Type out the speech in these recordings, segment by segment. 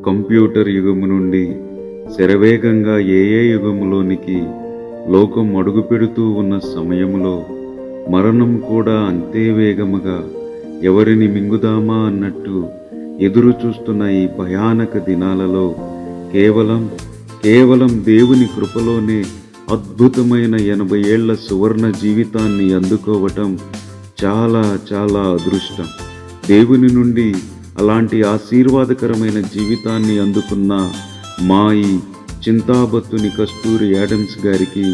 Computer యుగము నుండి శరవేగంగా ఏఏ యుగములోనికి లోకం అడుగుపెడుతూ ఉన్న సమయంలో మరణం కూడా అంతే వేగముగా ఎవరిని మింగుదామా అన్నట్టు ఎదురు చూస్తున్న ఈ భయానక దినాలలో కేవలం దేవుని కృపలోనే అద్భుతమైన 80 ఏళ్ల సువర్ణ జీవితాన్ని అందుకోవటం చాలా చాలా అదృష్టం. దేవుని నుండి అలాంటి ఆశీర్వాదకరమైన జీవితాన్ని అందుకున్న మా ఈ చింతాబత్తుని కస్తూరి యాడమ్స్ గారికి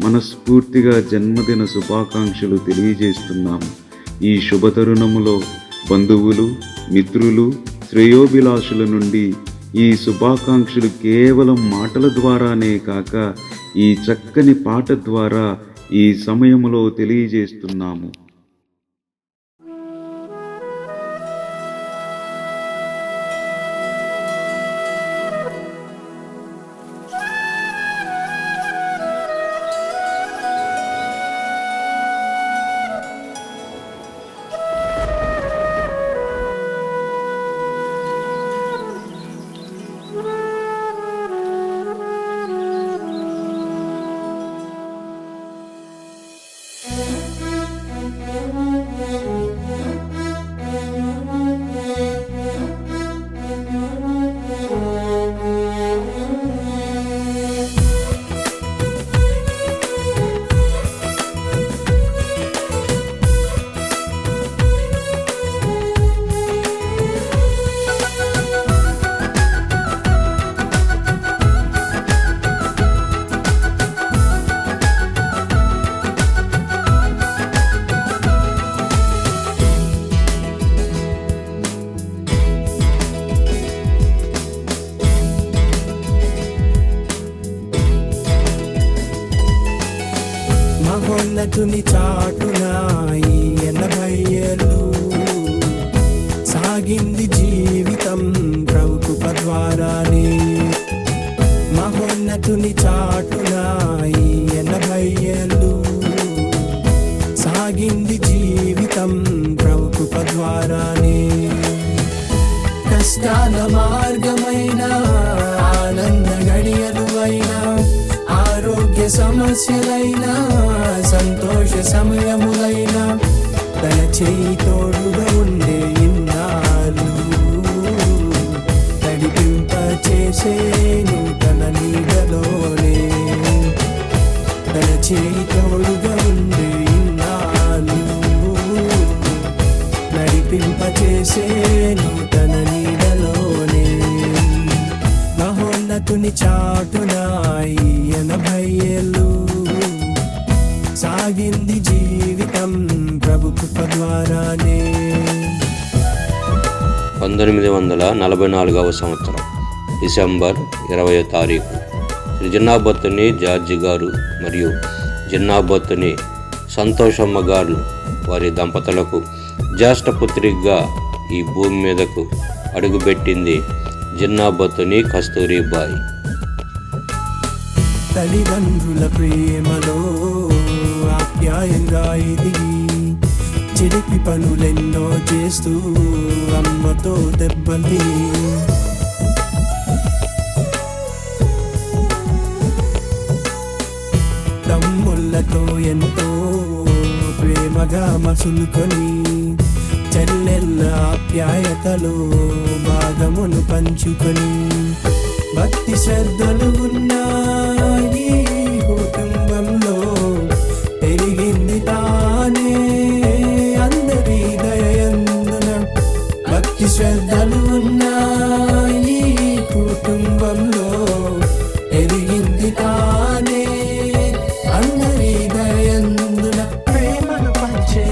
మనస్ఫూర్తిగా జన్మదిన శుభాకాంక్షలు తెలియజేస్తున్నాము. ఈ శుభతరుణములో బంధువులు, మిత్రులు, శ్రేయోభిలాషుల నుండి ఈ శుభాకాంక్షలు కేవలం మాటల ద్వారానే కాక ఈ చక్కని పాట ద్వారా ఈ సమయంలో తెలియజేస్తున్నాము. మహోన్నతుని చాటున ఈ 80 ఏళ్ళు సాగింది జీవితం ప్రభు కృప ద్వారానే. మహోన్నతుని చాటున ఈ 80 ఏళ్ళు సాగింది జీవితం ప్రభు కృప ద్వారానే. కష్టాల మార్గమైన ఆనంద గడియలువైనా ఆరోగ్య సమస్యలైనా సంతోష సమయములైనా తన చేయి తోడుగా ఉండే ఇన్నాళ్ళు నడిపింప చేసేను తన నీడలోనే. తన చేయి తోడుగా ఉండే ఇన్నాళ్ళు నడిపింప చేసేను తన నీడలోనే. మహోన్నతుని చాటున ఈ 80 ఏళ్ళు సాగింది జీవితం ప్రభు కృప ద్వారానే. 1944వ సంవత్సరం డిసెంబర్ 20వ తారీఖు శ్రీ జిన్నాబత్తుని జార్జి గారు మరియు జిన్నాబత్తుని సంతోషమ్మ గారు వారి దంపతులకు జ్యేష్ఠ పుత్రికగా ఈ భూమి మీదకు అడుగుపెట్టింది జిన్నాబత్తుని కస్తూరిబాయి. తల్లిదండ్రుల ప్రేమలో ఆప్యాయంగా ఎదిగి చిలిపి పనులెన్నో చేస్తూ అమ్మతో దెబ్బలి తమ్ముళ్ళతో ఎంతో ప్రేమగా మసులుకొని చెల్లెళ్ళ ఆప్యాయతలో భాగమును పంచుకొని భక్తి శ్రద్ధలు ఉన్నాయి కుటుంబంలో పెరిగింది తానే అందరి దయందున. భక్తి శ్రద్ధలు ఉన్నాయి కుటుంబంలో పెరిగింది తానే అందరి దయందున. ప్రేమను పంచే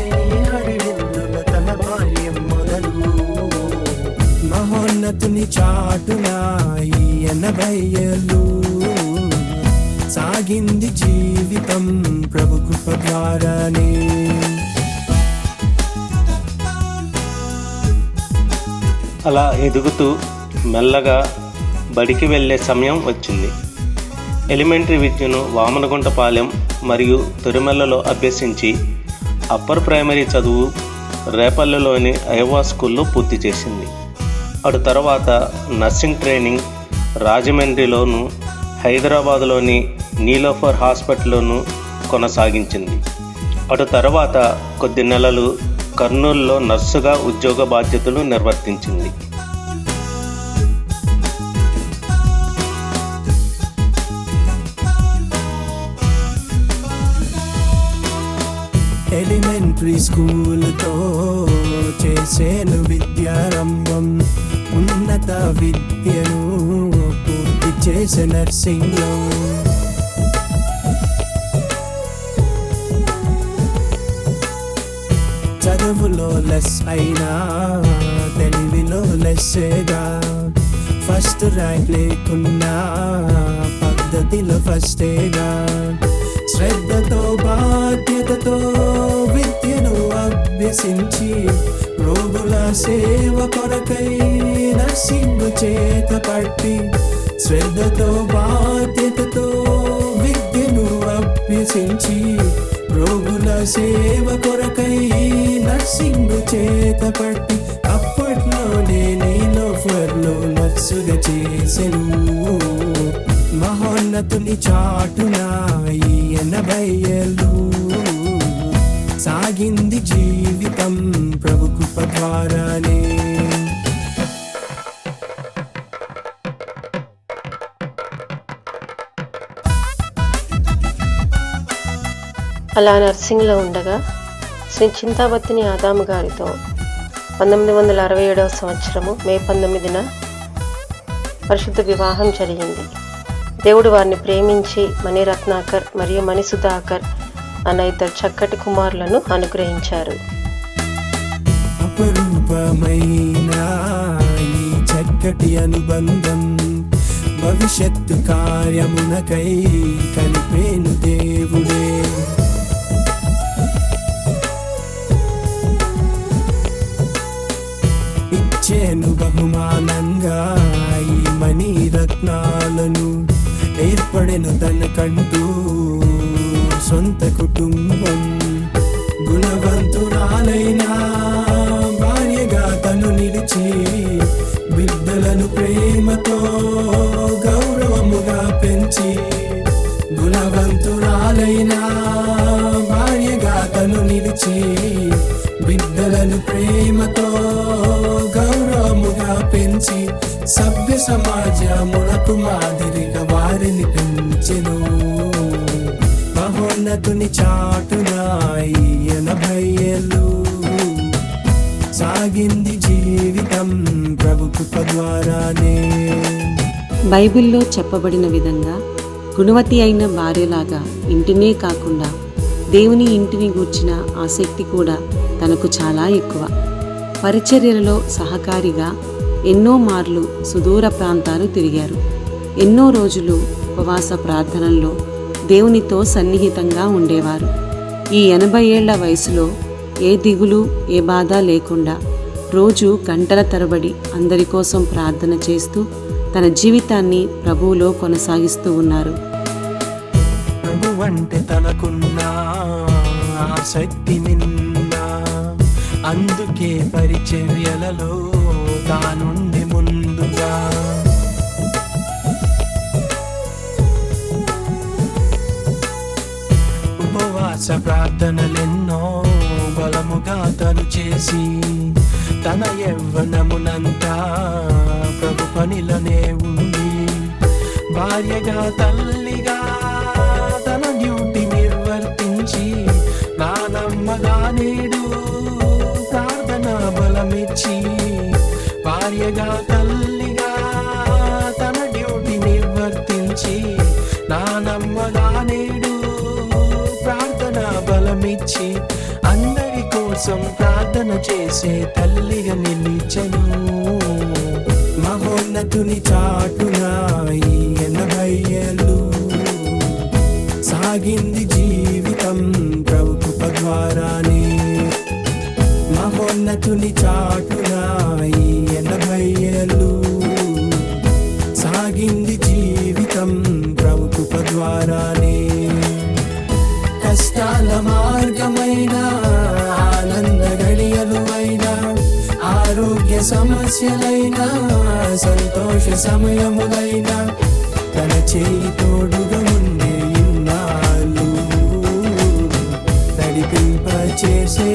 హరివిల్లుల తన బాల్యం మొదలు మహోన్నతుని చాటున ఈ 80 ఏళ్ళు సాగింది జీవితం ప్రభు కృప ద్వారానే. అలా ఎదుగుతూ మెల్లగా బడికి వెళ్ళే సమయం వచ్చింది. ఎలిమెంటరీ విద్యను వామనగుంటపాలెం మరియు తొరిమెల్లలో అభ్యసించి అప్పర్ ప్రైమరీ చదువు రేపల్లెలోని ఐవా స్కూల్లో పూర్తి చేసింది. అటు తర్వాత నర్సింగ్ ట్రైనింగ్ రాజమండ్రిలోను, హైదరాబాదులోని నీలోఫర్ హాస్పిటల్లోను కొనసాగించింది. అటు తర్వాత కొద్ది నెలలు కర్నూలులో నర్సుగా ఉద్యోగ బాధ్యతలు నిర్వర్తించింది. ఎలిమెంటరీ స్కూల్తో చేసేను విద్యారంభం, ఉన్నత విద్యను పూర్తి చేసే నర్సింగ్లో. చదువులో లెస్ అయినా తెలివిలో లెస్సేగా, ఫస్ట్ ర్యాంక్ లేకున్నా పద్ధతిలో ఫస్టేగా. శ్రద్ధతో బాధ్యతతో విద్యను అభ్యసించి రోగుల సేవ కొరకై నర్సింగ్ చేత పట్టి, శ్రద్ధతో బాధ్యతతో విద్యను అభ్యసించి రోగుల సేవ కొరకై నర్సింగ్ చేత పట్టి, అప్పట్లోనే నీలోఫర్లో నర్సుగా చేసెను. మహోన్నతుని చాటున ఈ 80 ఏళ్ళు సాగింది జీవితం ప్రభు కృప ద్వారానే. అలా నర్సింగ్లో ఉండగా శ్రీ చింతాబత్తిని ఆదాము గారితో 1967వ సంవత్సరము మే 19న పరిశుద్ధ వివాహం జరిగింది. దేవుడు వారిని ప్రేమించి మణిరత్నాకర్ మరియు మణిసుధాకర్ అన్న 2 చక్కటి కుమారులను అనుగ్రహించారు. అపరూపమైన ఈ చక్కటి అనుబంధం భవిష్యత్తు కార్యమునకై కలిపేను దేవుడే. ఇచ్చేను బహుమానంగా ఈ మణిరత్నాలను, ఏర్పడెను తనకంటూ సొంత కుటుంబం. గుణవంతురాలైన భార్యగా తను నిలిచి బిడ్డలను ప్రేమతో గౌరవముగా పెంచి, గుణవంతురాలైన భార్యగా తను నిలిచి బిడ్డలను ప్రేమతో గౌరవముగా పెంచి, సభ్య సమాజమునకు మాదిరిగా వారిని పెంచెను. మహోన్నతుని చాటున ఈ 80 ఏళ్ళు సాగింది జీవితం ప్రభు కృప ద్వారానే. బైబిల్లో చెప్పబడిన విధంగా గుణవతి అయిన భార్యలాగా ఇంటినే కాకుండా దేవుని ఇంటిని గూర్చిన ఆసక్తి కూడా తనకు చాలా ఎక్కువ. పరిచర్యలలో సహకారిగా ఎన్నో మార్లు సుదూర ప్రాంతాలు తిరిగారు. ఎన్నో రోజులు ఉపవాస ప్రార్థనల్లో దేవునితో సన్నిహితంగా ఉండేవారు. ఈ 80 ఏళ్ల వయసులో ఏ దిగులు ఏ బాధ లేకుండా రోజు గంటల తరబడి అందరి కోసం ప్రార్థన చేస్తూ తన జీవితాన్ని ప్రభువులో కొనసాగిస్తూ ఉన్నారు. ప్రభు అంటే తనకున్న ఆసక్తి నిన్న, అందుకే పరిచర్యలలో తానుండి ముందుగా. ఉపవాస ప్రార్థనలెన్నో బలముగా తను చేసి, తన యవ్వనమునంతా ప్రభు పనిలోనే ఉండి, భార్యగా తల్లిగా తన డ్యూటీ నిర్వర్తించి, నానమ్మగా నేడు ప్రార్థన బలమిచ్చి, భార్యగా తల్లిగా తన డ్యూటీ నిర్వర్తించి, నానమ్మగా నేడు ప్రార్థన బలమిచ్చి, అందరి కోసం ప్రార్థన చేసే తల్లిగా నిలిచెను. మహోన్నతుని చాటున ఈ 80 ఏళ్ళు సాగింది జీవితం ప్రభు కృప ద్వారానే. మహోన్నతుని చాటున ఈ 80 ఏళ్ళు సాగింది జీవితం ప్రభు కృప ద్వారానే. కష్టాల మార్గమైన ఆనంద గడియలు అయినా, ఆరోగ్య సమస్యలైనా సంతోష సమయములైనా తన చేయి తోడుగా ఉండే ఇన్నాళ్ళు నడిపింప చేసే